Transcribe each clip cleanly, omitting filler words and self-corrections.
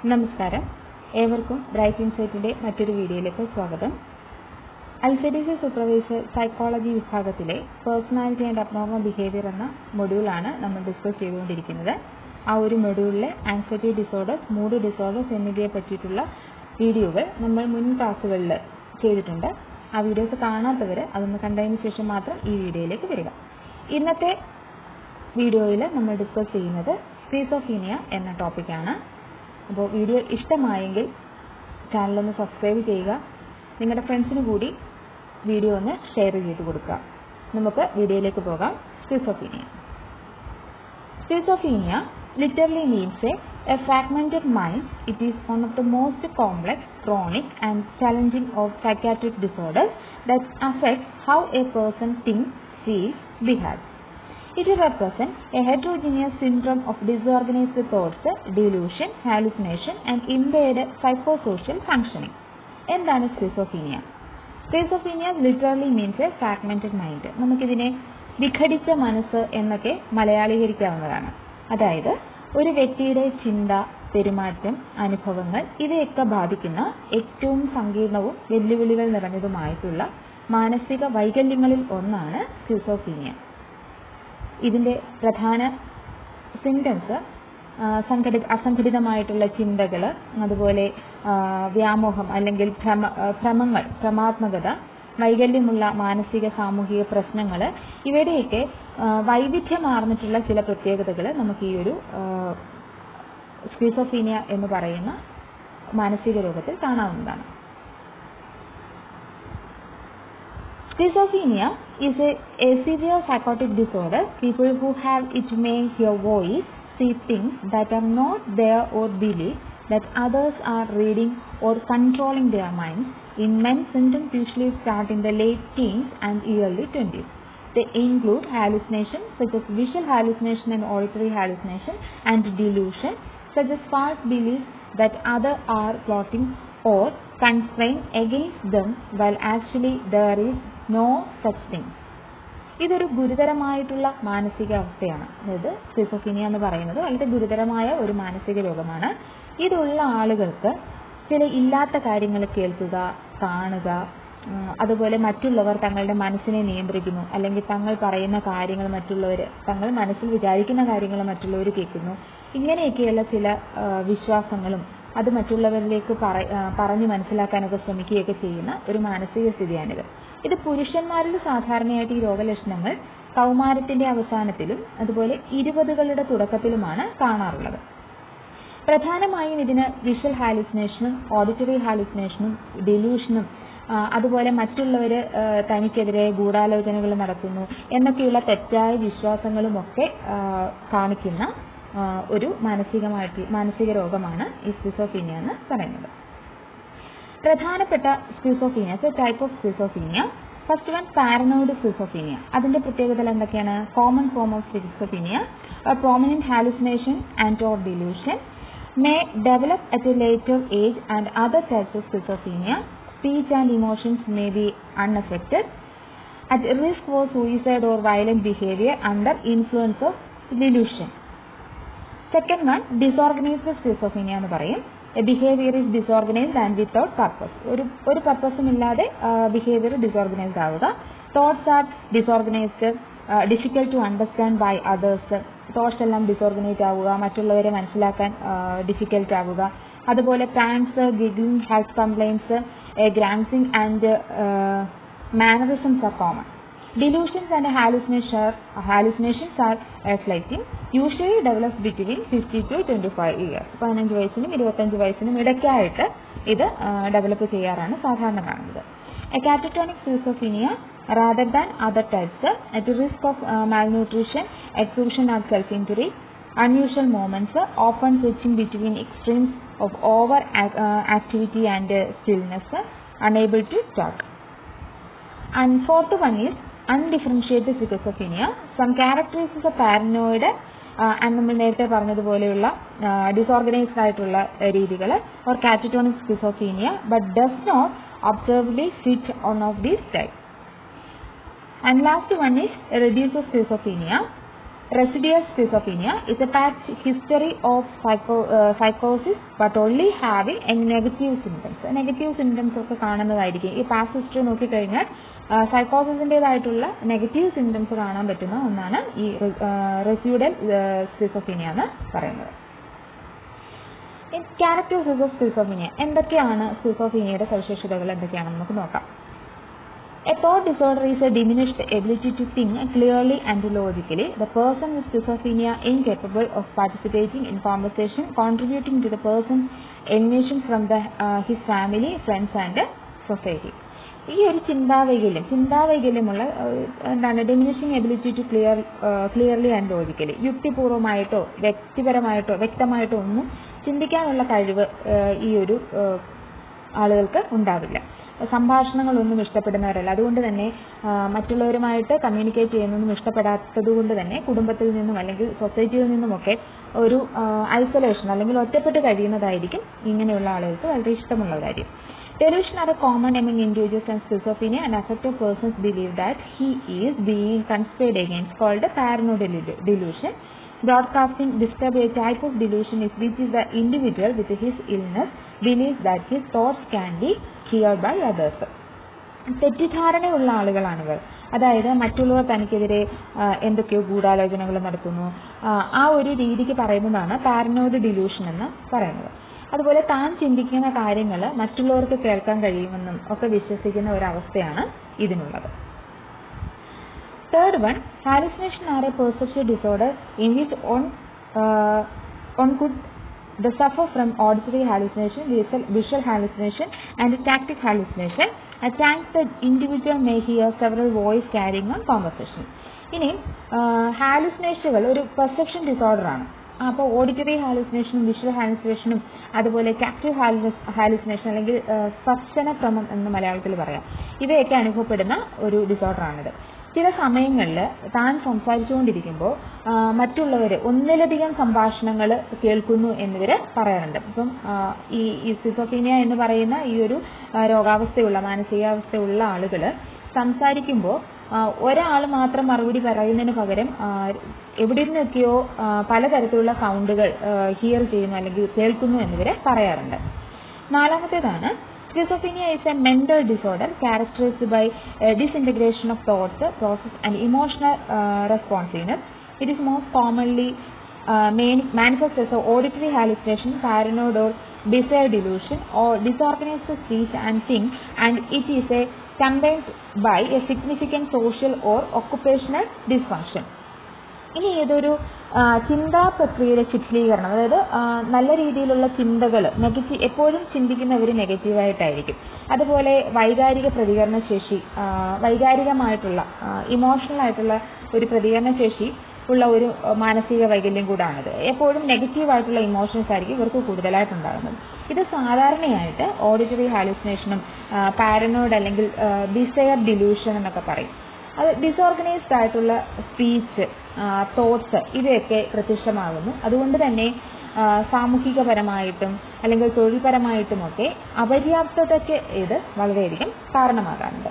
നമസ്കാരം, ഏവർക്കും ബ്രൈറ്റ് ഇൻസൈറ്റിന്റെ മറ്റൊരു വീഡിയോയിലേക്ക് സ്വാഗതം. ICDS സൂപ്പർവൈസർ സൈക്കോളജി വിഭാഗത്തിലെ പേഴ്സണാലിറ്റി ആൻഡ് അബ്നോർമൽ ബിഹേവിയർ എന്ന മൊഡ്യൂളാണ് നമ്മൾ ഡിസ്കസ് ചെയ്തുകൊണ്ടിരിക്കുന്നത്. ആ ഒരു മൊഡ്യൂളിലെ ആൻസൈറ്റി ഡിസോർഡേഴ്സ്, മൂഡ് ഡിസോർഡേഴ്സ് എന്നിവയെ പറ്റിയിട്ടുള്ള വീഡിയോകൾ നമ്മൾ മുൻ ക്ലാസ്സുകളിൽ ചെയ്തിട്ടുണ്ട്. ആ വീഡിയോസ് കാണാത്തവർ അതൊന്ന് കണ്ടതിന് ശേഷം മാത്രം ഈ വീഡിയോയിലേക്ക് വരിക. ഇന്നത്തെ വീഡിയോയിൽ നമ്മൾ ഡിസ്കസ് ചെയ്യുന്നത് സ്കിസോഫ്രീനിയ എന്ന ടോപ്പിക്കാണ്. അപ്പോൾ വീഡിയോ ഇഷ്ടമായെങ്കിൽ ചാനലൊന്ന് സബ്സ്ക്രൈബ് ചെയ്യുക, നിങ്ങളുടെ ഫ്രണ്ട്സിന് കൂടി വീഡിയോ ഒന്ന് ഷെയർ ചെയ്ത് കൊടുക്കുക. നമുക്ക് വീഡിയോയിലേക്ക് പോകാം. Schizophrenia. Schizophrenia literally means a fragmented mind. It is one of the most complex, chronic and challenging of psychiatric disorders that affects how a person thinks, feels, behaves. It represents a heterogeneous syndrome of disorganized thoughts, delusion, hallucination and impaired psychosocial functioning. എന്താണ് schizophrenia? Schizophrenia literally means A fragmented mind. നമുക്കിതിനെ വിഘടിച്ച മനസ്സ് എന്നൊക്കെ മലയാളീകരിക്കാവുന്നതാണ്. അതായത് ഒരു വ്യക്തിയുടെ ചിന്ത, പെരുമാറ്റം, അനുഭവങ്ങൾ ഇവയൊക്കെ ബാധിക്കുന്ന ഏറ്റവും സങ്കീർണവും വെല്ലുവിളികൾ നിറഞ്ഞതുമായിട്ടുള്ള മാനസിക വൈകല്യങ്ങളിൽ ഒന്നാണ് സ്കിസോഫ്രീനിയ. ഇതിന്റെ പ്രധാന സിംറ്റംസ് അസംഘടിതമായിട്ടുള്ള ചിന്തകൾ, അതുപോലെ വ്യാമോഹം അല്ലെങ്കിൽ ഭ്രമങ്ങൾ, ഭ്രമാത്മകത, വൈകല്യമുള്ള മാനസിക സാമൂഹിക പ്രശ്നങ്ങൾ, ഇവയുടെയൊക്കെ വൈവിധ്യമാർന്നിട്ടുള്ള ചില പ്രത്യേകതകൾ നമുക്ക് ഈ ഒരു സ്കിസോഫ്രീനിയ എന്ന് പറയുന്ന മാനസിക രോഗത്തിൽ കാണാവുന്നതാണ്. Schizophrenia is a severe psychotic disorder. People who have it may hear voice, see things that are not there or believe that others are reading or controlling their minds. In men, symptoms usually start in the late teens and early 20s. They include hallucination such as visual hallucination and auditory hallucination, and delusion such as false beliefs that others are plotting or conspiring against them while actually there is no such thing. ഇതൊരു ഗുരുതരമായിട്ടുള്ള മാനസിക അവസ്ഥയാണ്. അതായത് schizophrenia എന്ന് പറയുന്നത് വളരെ ഗുരുതരമായ ഒരു മാനസിക രോഗമാണ്. ഇതുള്ള ആളുകൾക്ക് ചില ഇല്ലാത്ത കാര്യങ്ങൾ കേൾക്കുക, കാണുക, അതുപോലെ മറ്റുള്ളവർ തങ്ങളുടെ മനസ്സിനെ നിയന്ത്രിക്കുന്നു, അല്ലെങ്കിൽ തങ്ങൾ പറയുന്ന കാര്യങ്ങൾ തങ്ങൾ മനസ്സിൽ വിചാരിക്കുന്ന കാര്യങ്ങൾ മറ്റുള്ളവർ കേൾക്കുന്നു. ഇങ്ങനെയൊക്കെയുള്ള ചില വിശ്വാസങ്ങളും അത് മറ്റുള്ളവരിലേക്ക് പറഞ്ഞു മനസ്സിലാക്കാനൊക്കെ ശ്രമിക്കുകയൊക്കെ ചെയ്യുന്ന ഒരു മാനസിക സ്ഥിതിയാണിത്. ഇത് പുരുഷന്മാരിൽ സാധാരണയായിട്ട് ഈ രോഗലക്ഷണങ്ങൾ കൗമാരത്തിന്റെ അവസാനത്തിലും അതുപോലെ 20കളുടെ തുടക്കത്തിലുമാണ് കാണാറുള്ളത്. പ്രധാനമായും ഇതിന് വിഷ്വൽ ഹാലുസിനേഷനും ഓഡിറ്ററി ഹാലുസിനേഷനും ഡെലൂഷനും അതുപോലെ മറ്റുള്ളവർ തനിക്കെതിരെ ഗൂഢാലോചനകൾ നടത്തുന്നു എന്നൊക്കെയുള്ള തെറ്റായ വിശ്വാസങ്ങളും ഒക്കെ കാണിക്കുന്ന ഒരു മാനസിക രോഗമാണ് ഈ സ്കിസോഫ്രീനിയ എന്ന് പറയുന്നത്. പ്രധാനപ്പെട്ട schizophrenia, type of schizophrenia. First one, paranoid schizophrenia. അതിന്റെ പ്രത്യേകതകൾ എന്തൊക്കെയാണ്? Common form of schizophrenia, prominent hallucination and or delusion may develop at a later age, and other types of schizophrenia, speech and emotions may be unaffected, at risk for suicide or violent behavior under influence of delusion. Second one, disorganized schizophrenia എന്ന് പറയും. A behavior is disorganized and without purpose. ഒരു പർപ്പസും ഇല്ലാതെ behaviour disorganised ആവുക. Thoughts are disorganised, difficult to understand by others. Thoughts എല്ലാം disorganised ആവുക, മറ്റുള്ളവരെ മനസ്സിലാക്കാൻ ഡിഫിക്കൽട്ട് ആവുക. അതുപോലെ pranks, giggling, health complaints, grimacing and mannerisms are common. Delusions and hallucinations are flighting. Usually develops between 50 to 25 years. 15 വയസ്സിനും 25 വയസ്സിനും ഇടയ്ക്കായിട്ട് ഇത് ഡെവലപ്പ് ചെയ്യാറാണ് സാധാരണ കാണുന്നത്. A catatonic schizophrenia rather than other types, at risk of malnutrition, exhaustion or self-injury, unusual moments, often switching between extremes of over activity and stillness, unable to talk. And fourth one is undifferentiated schizophrenia. Some characteristics of paranoid and നമ്മൾ നേരത്തെ പറഞ്ഞതുപോലെയുള്ള disorganised ആയിട്ടുള്ള രീതികൾ or catatonic schizophrenia, but does not observably fit one of these types. And last one is reduced schizophrenia. Residual schizophrenia is a past history of psychosis but only having a negative symptoms. Negative symptoms ഒക്കെ കാണുന്നതായിരിക്കും. ഈ past history നോക്കിക്കഴിഞ്ഞാൽ സൈക്കോസിൻ്റെതായിട്ടുള്ള negative symptoms കാണാൻ പറ്റുന്ന ഒന്നാണ് ഈ residual schizophrenia എന്ന് പറയുന്നത്. Characters of schizophrenia, എന്തൊക്കെയാണ് സ്കിസോഫ്രീനിയയുടെ സവിശേഷതകൾ എന്തൊക്കെയാണെന്ന് നമുക്ക് നോക്കാം. A thought disorder is a diminished ability to think clearly and logically. The person with schizophrenia is incapable of participating in conversation, contributing to the person's alienation from his family, friends and society. ഈ ഒരു ചിന്താവൈകല്യമുള്ള എന്താണ് diminishing ability to clearly and logically, യുക്തിപൂർവമായിട്ടോ വ്യക്തമായിട്ടോ ഒന്നും ചിന്തിക്കാനുള്ള കഴിവ് ഈ ഒരു ആളുകൾക്ക് ഉണ്ടാവില്ല. സംഭാഷണങ്ങളൊന്നും ഇഷ്ടപ്പെടുന്നവരല്ല. അതുകൊണ്ട് തന്നെ മറ്റുള്ളവരുമായിട്ട് കമ്മ്യൂണിക്കേറ്റ് ചെയ്യുന്നതൊന്നും ഇഷ്ടപ്പെടാത്തത് കൊണ്ട് തന്നെ കുടുംബത്തിൽ നിന്നും അല്ലെങ്കിൽ സൊസൈറ്റിയിൽ നിന്നുമൊക്കെ ഒരു ഐസൊലേഷൻ അല്ലെങ്കിൽ ഒറ്റപ്പെട്ട് കഴിയുന്നതായിരിക്കും ഇങ്ങനെയുള്ള ആളുകൾക്ക് വളരെ ഇഷ്ടമുള്ള കാര്യം. Delusion are common among individuals and schizophrenia, and affected persons believe that he is being conspired against, called a paranoid delusion. Broadcasting describe a type of delusion in which the individual with his illness believes that his thoughts can be heard by others. തെറ്റിദ്ധാരണയുള്ള ആളുകളാണിവർ. അതായത് മറ്റുള്ളവർ തനിക്കെതിരെ എന്തൊക്കെയോ ഗൂഢാലോചനകൾ നടത്തുന്നു, ആ ഒരു രീതിക്ക് പറയുന്നതാണ് paranoid dilution എന്ന് പറയുന്നത്. അതുപോലെ താൻ ചിന്തിക്കുന്ന കാര്യങ്ങൾ മറ്റുള്ളവർക്ക് കേൾക്കാൻ കഴിയുമെന്നും ഒക്കെ വിശ്വസിക്കുന്ന ഒരവസ്ഥയാണ് ഇതിനുള്ളത്. Third one, hallucination are a perceptual disorder in which one could suffer from auditory hallucination, visual hallucination and tactic hallucination. At times the individual may hear several voices carrying on conversation. ഇനി ഹാലുസിനേഷനുകൾ ഒരു perception disorder ആണ്. അപ്പോൾ auditory ഹാലുസിനേഷനും visual ഹാലുസിനേഷനും അതുപോലെ ടാക്റ്റീവ് hallucination അല്ലെങ്കിൽ സ്പർശനഭ്രമം എന്ന് മലയാളത്തിൽ പറയാം, ഇവയൊക്കെ അനുഭവപ്പെടുന്ന ഒരു ഡിസോർഡറാണിത്. ചില സമയങ്ങളിൽ താൻ സംസാരിച്ചുകൊണ്ടിരിക്കുമ്പോൾ മറ്റുള്ളവർ ഒന്നിലധികം സംഭാഷണങ്ങൾ കേൾക്കുന്നു എന്നിവർ പറയാറുണ്ട്. ഇപ്പം ഈ സ്കിസോഫ്രീനിയ എന്ന് പറയുന്ന ഈ ഒരു മാനസികാവസ്ഥയുള്ള ആളുകൾ സംസാരിക്കുമ്പോൾ ഒരാൾ മാത്രം മറുപടി പറയുന്നതിന് പകരം എവിടെ നിന്നൊക്കെയോ പലതരത്തിലുള്ള സൗണ്ടുകൾ ഹിയർ ചെയ്യുന്നു അല്ലെങ്കിൽ കേൾക്കുന്നു എന്നിവരെ പറയാറുണ്ട്. നാലാമത്തേതാണ് schizophrenia is a mental disorder characterized by disintegration of thoughts, process and emotional responsiveness. It is most commonly manifests as auditory hallucination, paranoid or bizarre delusion or disorganized speech and thing, and it is accompanied by a significant social or occupational dysfunction. ഇനി ഏതൊരു ചിന്താ പ്രക്രിയയുടെ ശിഥിലീകരണം, അതായത് നല്ല രീതിയിലുള്ള ചിന്തകൾ എപ്പോഴും ചിന്തിക്കുന്നവർ നെഗറ്റീവായിട്ടായിരിക്കും. അതുപോലെ വൈകാരിക പ്രതികരണ ശേഷി, വൈകാരികമായിട്ടുള്ള ഇമോഷണൽ ആയിട്ടുള്ള ഒരു പ്രതികരണ ശേഷി ഉള്ള ഒരു മാനസിക വൈകല്യം കൂടാണിത്. എപ്പോഴും നെഗറ്റീവായിട്ടുള്ള ഇമോഷൻസ് ആയിരിക്കും ഇവർക്ക് കൂടുതലായിട്ടുണ്ടാകുന്നത്. ഇത് സാധാരണയായിട്ട് ഓഡിറ്ററി ഹാലുസിനേഷനും പാരനോയിഡ് അല്ലെങ്കിൽ ബിസയർ ഡിലൂഷൻ എന്നൊക്കെ പറയും. അത് ഡിസോർഗനൈസ്ഡ് ആയിട്ടുള്ള സ്പീച്ച്, തോട്ട്സ് ഇവയൊക്കെ പ്രത്യക്ഷമാകുന്നു. അതുകൊണ്ട് തന്നെ സാമൂഹികപരമായിട്ടും അല്ലെങ്കിൽ തൊഴിൽപരമായിട്ടുമൊക്കെ അപര്യാപ്തതയ്ക്ക് ഇത് വളരെയധികം കാരണമാകാറുണ്ട്.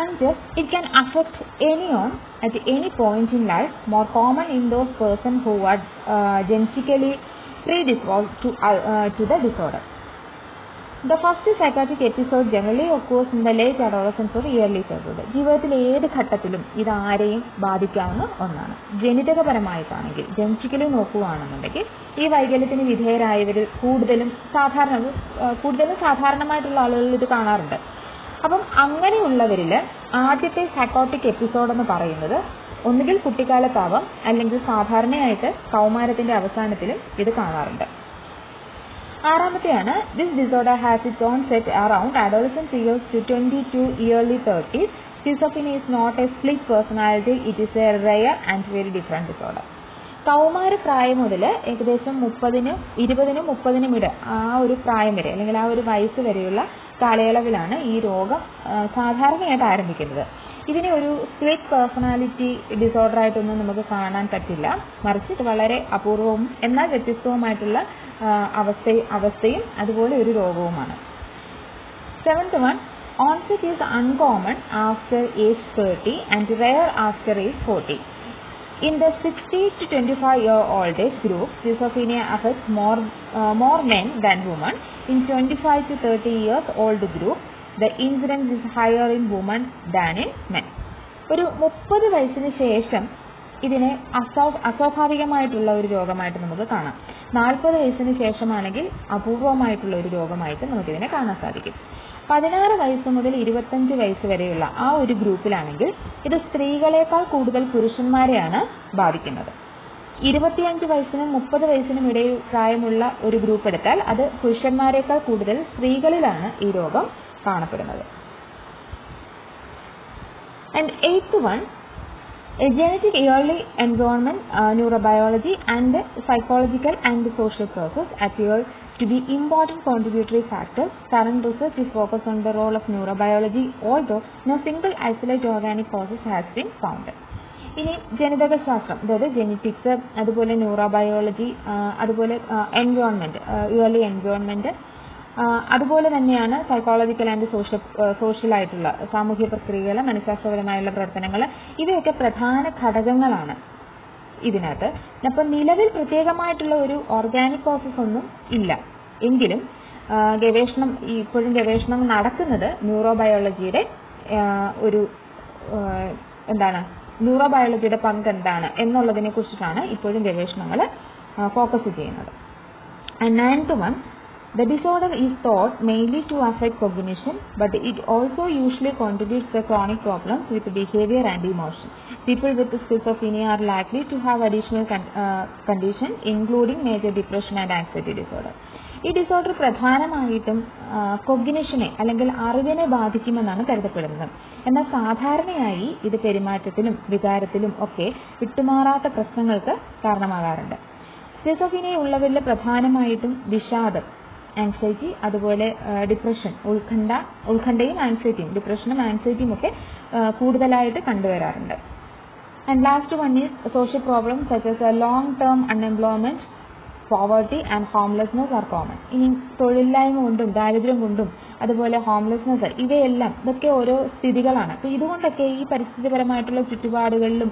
And it can affect anyone at any point in life, more common in those persons who are genetically predisposed to the disorder. The first psychotic episode generally occurs in the late adolescence or early childhood. ജീവിതത്തിൽ ഏത് ഘട്ടത്തിലും ഇത് ആരെയും ബാധിക്കാവുന്ന ഒന്നാണ്. ജനിതകപരമായിട്ടാണെങ്കിൽ genetically നോക്കുകയാണെന്നുണ്ടെങ്കിൽ ഈ വൈകല്യത്തിന് വിധേയരായവരിൽ കൂടുതലും സാധാരണമായിട്ടുള്ള ആളുകളിൽ ഇത് കാണാറുണ്ട്. അപ്പം അങ്ങനെയുള്ളവരിൽ ആദ്യത്തെ സൈക്കോട്ടിക് എപ്പിസോഡ് എന്ന് പറയുന്നത് ഒന്നുകിൽ കുട്ടിക്കാലത്താവാം അല്ലെങ്കിൽ സാധാരണയായിട്ട് കൗമാരത്തിന്റെ അവസാനത്തിലും ഇത് കാണാറുണ്ട്. ആറാമത്തെയാണ് this disorder has its onset around adolescent years to 20 to early 30s. Schizophrenia is not a split personality, it is a rare and very different disorder. കൗമാരപ്രായം മുതൽ ഏകദേശം 20-നും 30-നും ഇട ആ ഒരു പ്രായം വരെ അല്ലെങ്കിൽ ആ ഒരു വയസ്സ് വരെയുള്ള കാലയളവിലാണ് ഈ രോഗം സാധാരണയായിട്ട് ആരംഭിക്കുന്നത്. ഇതിനെ ഒരു സ്പ്ലിറ്റ് പേഴ്സണാലിറ്റി ഡിസോർഡർ ആയിട്ടൊന്നും നമുക്ക് കാണാൻ പറ്റില്ല. മറിച്ച് ഇത് വളരെ അപൂർവവും എന്നാൽ വ്യത്യസ്തവുമായിട്ടുള്ള അവസ്ഥയും അതുപോലെ ഒരു രോഗവുമാണ്. 7th one, Onset is uncommon after age 30 and rare after age 40. In the 60 to 25-year-old age group, schizophrenia affects more men than women. In 25 to 30 years old group, the incidence is higher in women than in men. ഒരു 30 വയസ്സിന് ശേഷം ഇതിനെ അസ്വാഭാവികമായിട്ടുള്ള ഒരു രോഗമായിട്ട് നമുക്ക് കാണാം. 40 വയസ്സിന് ശേഷമാണെങ്കിൽ അപൂർവമായിട്ടുള്ള ഒരു രോഗമായിട്ട് നമുക്കിതിനെ കാണാൻ സാധിക്കും. 16 വയസ്സ് മുതൽ 25 വയസ്സ് വരെയുള്ള ആ ഒരു ഗ്രൂപ്പിലാണെങ്കിൽ ഇത് സ്ത്രീകളെക്കാൾ കൂടുതൽ പുരുഷന്മാരെയാണ് ബാധിക്കുന്നത്. 25 വയസ്സിനും 30 വയസ്സിനും ഇടയിൽ പ്രായമുള്ള ഒരു ഗ്രൂപ്പ് എടുത്താൽ അത് പുരുഷന്മാരെക്കാൾ കൂടുതൽ സ്ത്രീകളിലാണ് ഈ രോഗം കാണപ്പെടുന്നത്. And 8th one, a genetic early environment, neurobiology and psychological and social process appear to be important contributory factors. Current research is focused on the role of neurobiology, although no single isolated organic causes has been found. ഇനി ജനിതക ശാസ്ത്രം, അതായത് genetics, അതുപോലെ neurobiology, അതുപോലെ environment, early environment, അതുപോലെ തന്നെയാണ് psychological and social ആയിട്ടുള്ള സാമൂഹ്യ പ്രക്രിയകൾ, മനഃശാസ്ത്രപരമായുള്ള പ്രവർത്തനങ്ങൾ, ഇവയൊക്കെ പ്രധാന ഘടകങ്ങളാണ് ഇതിനകത്ത്. അപ്പം നിലവിൽ പ്രത്യേകമായിട്ടുള്ള ഒരു ഓർഗാനിക് കോസസ് ഒന്നും ഇല്ല. എങ്കിലും ഇപ്പോഴും ഗവേഷണം നടക്കുന്നത് ന്യൂറോബയോളജിയുടെ ന്യൂറോബയോളജിയുടെ പങ്ക് എന്താണ് എന്നുള്ളതിനെ കുറിച്ചിട്ടാണ് ഇപ്പോഴും ഗവേഷണങ്ങൾ ഫോക്കസ് ചെയ്യുന്നത്. And 9th one, the disorder is thought mainly to affect cognition, but it also usually contributes to chronic problems with behavior and emotion. People with schizophrenia are likely to have additional conditions, including major depression and anxiety disorder. ഈ disorder പ്രധാനമായിട്ടും കൊഗ്നിഷനെ അല്ലെങ്കിൽ അറിവിനെ ബാധിക്കുമെന്നാണ് കരുതപ്പെടുന്നത്. എന്നാൽ സാധാരണയായി ഇത് പെരുമാറ്റത്തിലും വികാരത്തിലും ഒക്കെ വിട്ടുമാറാത്ത പ്രശ്നങ്ങൾക്ക് കാരണമാകാറുണ്ട്. സ്കിസോഫ്രീനിയ ഉള്ളവരിൽ പ്രധാനമായിട്ടും വിഷാദം, ആങ്സൈറ്റി, അതുപോലെ ഡിപ്രഷൻ, ഉത്കണ്ഠയും ആങ്സൈറ്റിയും, ഡിപ്രഷനും ആങ്സൈറ്റിയും ഒക്കെ കൂടുതലായിട്ട് കണ്ടുവരാറുണ്ട്. And last one is social problems such as long term unemployment, poverty and homelessness are common. ഇനി തൊഴിലില്ലായ്മ കൊണ്ടും ദാരിദ്ര്യം കൊണ്ടും അതുപോലെ ഹോംലെസ്നെസ്, ഇതൊക്കെ ഓരോ സ്ഥിതികളാണ്. അപ്പോൾ ഇതുകൊണ്ടൊക്കെ ഈ പരിസ്ഥിതിപരമായിട്ടുള്ള ചുറ്റുപാടുകളിലും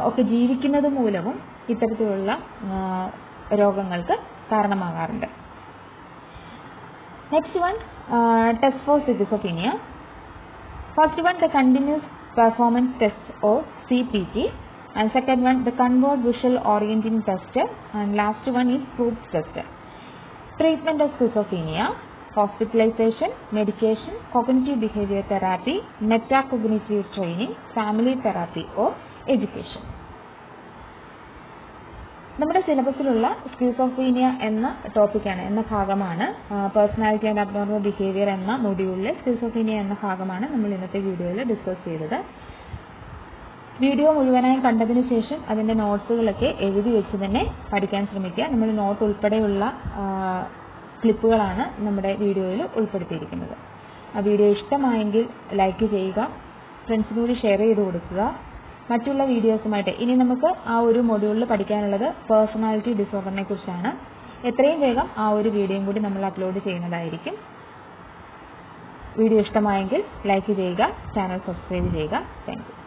ഒക്കെ ജീവിക്കുന്നത് മൂലവും ഇത്തരത്തിലുള്ള രോഗങ്ങൾക്ക് കാരണമാകാറുണ്ട്. Next one, test for schizophrenia. First one, the continuous performance test or CPT, and second one, the convert visual orienting test, and last one is Proofs test. Treatment of schizophrenia: hospitalization, medication, cognitive behavior therapy, metacognitive training, family therapy or education. നമ്മുടെ സിലബസിലുള്ള schizophrenia എന്ന ടോപ്പിക്കാണ്, എന്ന ഭാഗമാണ്, personality and abnormal behaviour എന്ന മൊഡ്യൂളിലെ schizophrenia എന്ന ഭാഗമാണ് നമ്മൾ ഇന്നത്തെ വീഡിയോയിൽ ഡിസ്കസ് ചെയ്തത്. വീഡിയോ മുഴുവനായി കണ്ടതിന് ശേഷം അതിൻ്റെ നോട്ട്സുകളൊക്കെ എഴുതി വെച്ച് തന്നെ പഠിക്കാൻ ശ്രമിക്കുക. നമ്മൾ നോട്ട് ഉൾപ്പെടെയുള്ള ക്ലിപ്പുകളാണ് നമ്മുടെ വീഡിയോയിൽ ഉൾപ്പെടുത്തിയിരിക്കുന്നത്. ആ വീഡിയോ ഇഷ്ടമായെങ്കിൽ ലൈക്ക് ചെയ്യുക, ഫ്രണ്ട്സിനോട് ഷെയർ ചെയ്ത് കൊടുക്കുക. മറ്റുള്ള വീഡിയോസുമായിട്ട് ഇനി നമുക്ക് ആ ഒരു മൊഡ്യൂളിൽ പഠിക്കാനുള്ളത് പേഴ്സണാലിറ്റി ഡിസോർഡറിനെ കുറിച്ചാണ്. എത്രയും വേഗം ആ ഒരു വീഡിയോയും കൂടി നമ്മൾ അപ്ലോഡ് ചെയ്യുന്നതായിരിക്കും. വീഡിയോ ഇഷ്ടമായെങ്കിൽ ലൈക്ക് ചെയ്യുക, ചാനൽ സബ്സ്ക്രൈബ് ചെയ്യുക. Thank you.